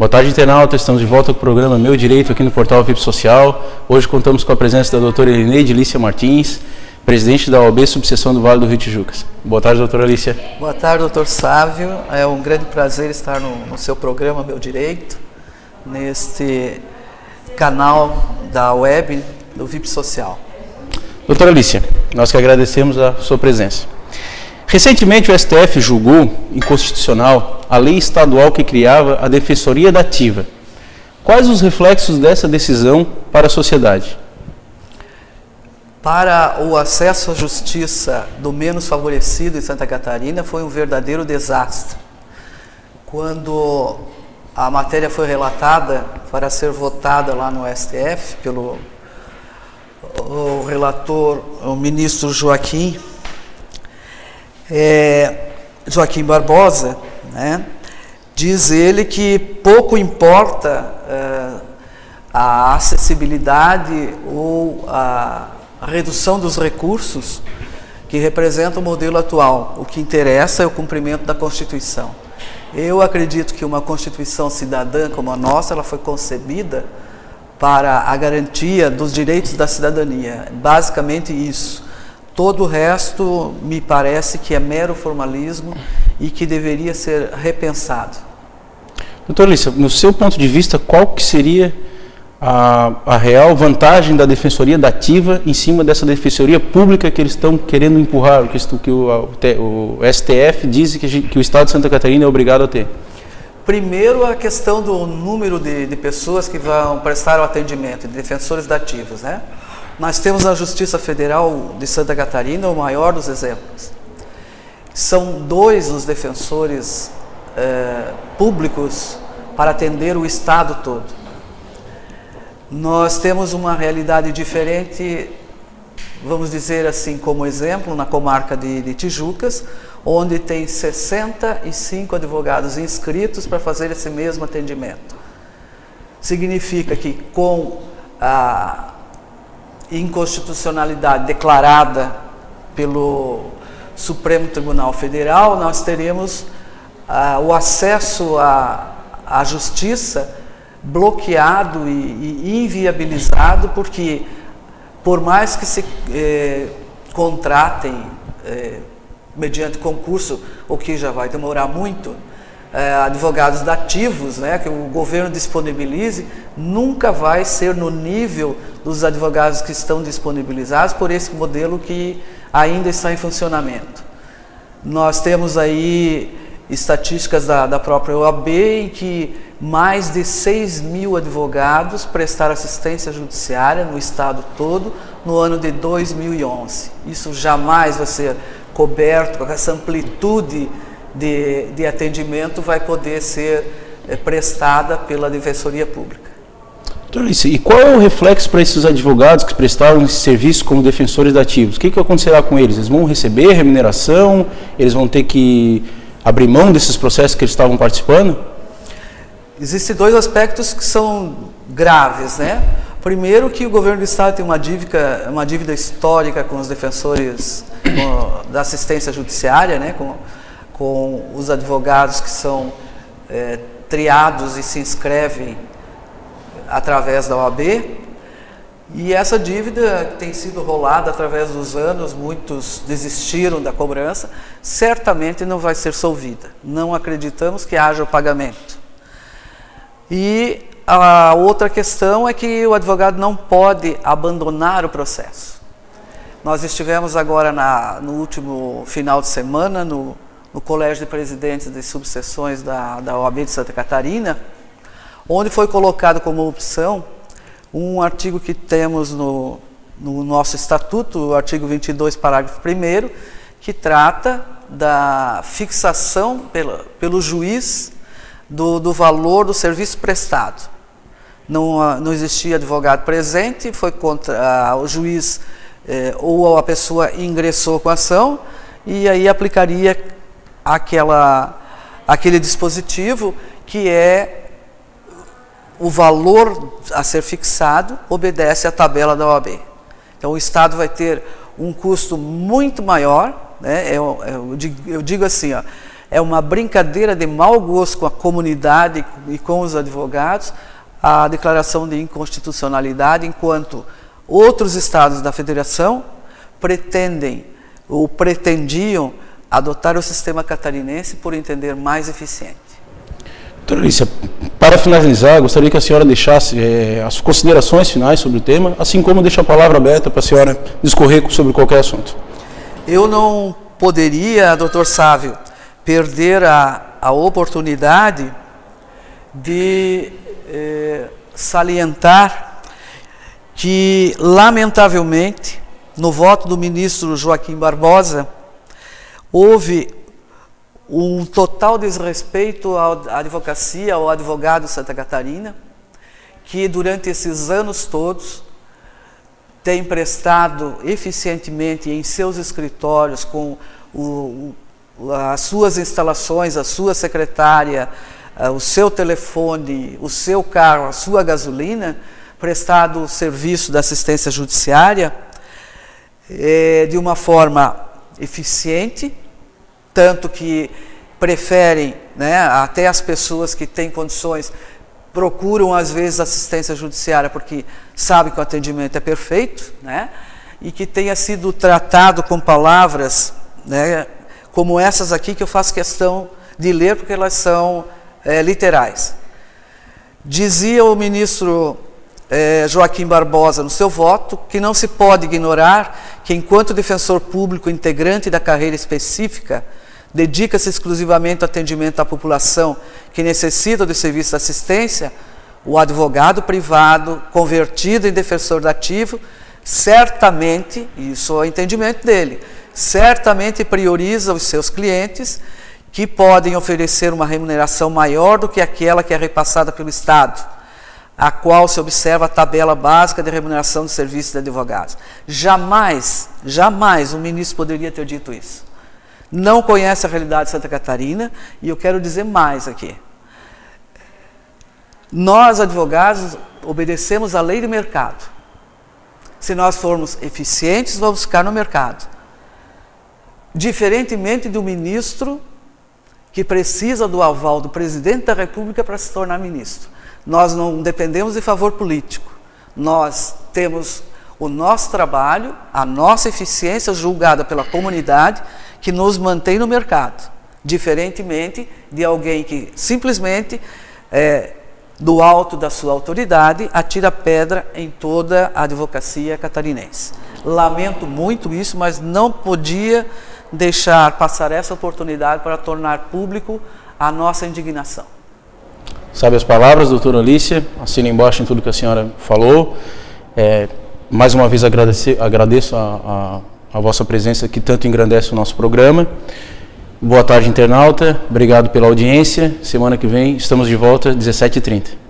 Boa tarde, internauta. Estamos de volta com o programa Meu Direito aqui no portal VIP Social. Hoje contamos com a presença da doutora Elineide Lícia Martins, presidente da OAB Subseção do Vale do Rio Tijucas. Boa tarde, doutora Lícia. Boa tarde, doutor Sávio. É um grande prazer estar no seu programa Meu Direito, neste canal da web do VIP Social. Doutora Lícia, nós que agradecemos a sua presença. Recentemente o STF julgou inconstitucional a lei estadual que criava a Defensoria da Ativa. Quais os reflexos dessa decisão para a sociedade? Para o acesso à justiça do menos favorecido em Santa Catarina foi um verdadeiro desastre. Quando a matéria foi relatada para ser votada lá no STF pelo relator, o ministro Joaquim Barbosa, né, diz ele que pouco importa a acessibilidade ou a redução dos recursos que representa o modelo atual. O que interessa é o cumprimento da Constituição. Eu acredito que uma Constituição cidadã como a nossa, ela foi concebida para a garantia dos direitos da cidadania. Basicamente isso. Todo o resto me parece que é mero formalismo e que deveria ser repensado. Doutora Lícia, no seu ponto de vista, qual que seria a real vantagem da Defensoria da Ativa em cima dessa Defensoria Pública que eles estão querendo empurrar, que o STF diz que o Estado de Santa Catarina é obrigado a ter? Primeiro, a questão do número de pessoas que vão prestar o atendimento, de defensores da ativos, né? Nós temos na Justiça Federal de Santa Catarina o maior dos exemplos. São 2 os defensores públicos para atender o Estado todo. Nós temos uma realidade diferente, vamos dizer assim, como exemplo, na comarca de Tijucas, onde tem 65 advogados inscritos para fazer esse mesmo atendimento. Significa que com a inconstitucionalidade declarada pelo Supremo Tribunal Federal, nós teremos o acesso à justiça bloqueado e inviabilizado, porque por mais que se contratem mediante concurso, o que já vai demorar muito, advogados dativos, né, que o governo disponibilize, nunca vai ser no nível dos advogados que estão disponibilizados por esse modelo que ainda está em funcionamento. Nós temos aí estatísticas da própria OAB em que mais de 6.000 advogados prestaram assistência judiciária no estado todo no ano de 2011. Isso jamais vai ser coberto, com essa amplitude de atendimento vai poder ser prestada pela Defensoria Pública. Doutora Lícia, e qual é o reflexo para esses advogados que prestaram esse serviço como defensores da ativos? O que acontecerá com eles? Eles vão receber remuneração? Eles vão ter que abrir mão desses processos que eles estavam participando? Existem 2 aspectos que são graves, né? Primeiro, que o governo do estado tem uma dívida histórica com os defensores da assistência judiciária, né? Com os advogados que são triados e se inscrevem através da OAB, e essa dívida tem sido rolada através dos anos, muitos desistiram da cobrança, certamente não vai ser solvida. Não acreditamos que haja o pagamento. E a outra questão é que o advogado não pode abandonar o processo. Nós estivemos agora no último final de semana no Colégio de Presidentes de Subseções da OAB de Santa Catarina, onde foi colocado como opção um artigo que temos no nosso estatuto, o artigo 22, parágrafo 1º, que trata da fixação pelo juiz do valor do serviço prestado. Não existia advogado presente, foi contra o juiz ou a pessoa ingressou com a ação, e aí aplicaria aquele dispositivo que é o valor a ser fixado, obedece à tabela da OAB. Então o Estado vai ter um custo muito maior, né? Eu digo assim, ó, é uma brincadeira de mau gosto com a comunidade e com os advogados a declaração de inconstitucionalidade, enquanto outros estados da federação pretendem ou pretendiam adotar o sistema catarinense por entender mais eficiente. Doutora Alicia, para finalizar, gostaria que a senhora deixasse as considerações finais sobre o tema, assim como deixa a palavra aberta para a senhora discorrer sobre qualquer assunto. Eu não poderia, doutor Sávio, perder a oportunidade de salientar que, lamentavelmente, no voto do ministro Joaquim Barbosa, houve um total desrespeito à advocacia, ao advogado de Santa Catarina, que durante esses anos todos tem prestado eficientemente em seus escritórios, com as suas instalações, a sua secretária, o seu telefone, o seu carro, a sua gasolina, prestado o serviço da assistência judiciária de uma forma eficiente, tanto que preferem, né, até as pessoas que têm condições, procuram às vezes assistência judiciária porque sabem que o atendimento é perfeito, né, e que tenha sido tratado com palavras, né, como essas aqui que eu faço questão de ler porque elas são literais. Dizia o ministro Joaquim Barbosa no seu voto que não se pode ignorar que, enquanto defensor público integrante da carreira específica, dedica-se exclusivamente ao atendimento à população que necessita do serviço de assistência, o advogado privado, convertido em defensor dativo, certamente, isso é o entendimento dele, certamente prioriza os seus clientes, que podem oferecer uma remuneração maior do que aquela que é repassada pelo Estado, a qual se observa a tabela básica de remuneração do serviço de advogados. Jamais, jamais o ministro poderia ter dito isso. Não conhece a realidade de Santa Catarina, e eu quero dizer mais aqui. Nós, advogados, obedecemos à lei de mercado. Se nós formos eficientes, vamos ficar no mercado. Diferentemente do ministro, que precisa do aval do presidente da República para se tornar ministro. Nós não dependemos de favor político. Nós temos o nosso trabalho, a nossa eficiência julgada pela comunidade, que nos mantém no mercado, diferentemente de alguém que simplesmente, do alto da sua autoridade, atira pedra em toda a advocacia catarinense. Lamento muito isso, mas não podia deixar passar essa oportunidade para tornar público a nossa indignação. Sabe as palavras, doutora Alicia, assina embaixo em tudo que a senhora falou. Mais uma vez agradeço a vossa presença, que tanto engrandece o nosso programa. Boa tarde, internauta. Obrigado pela audiência. Semana que vem estamos de volta, 17h30.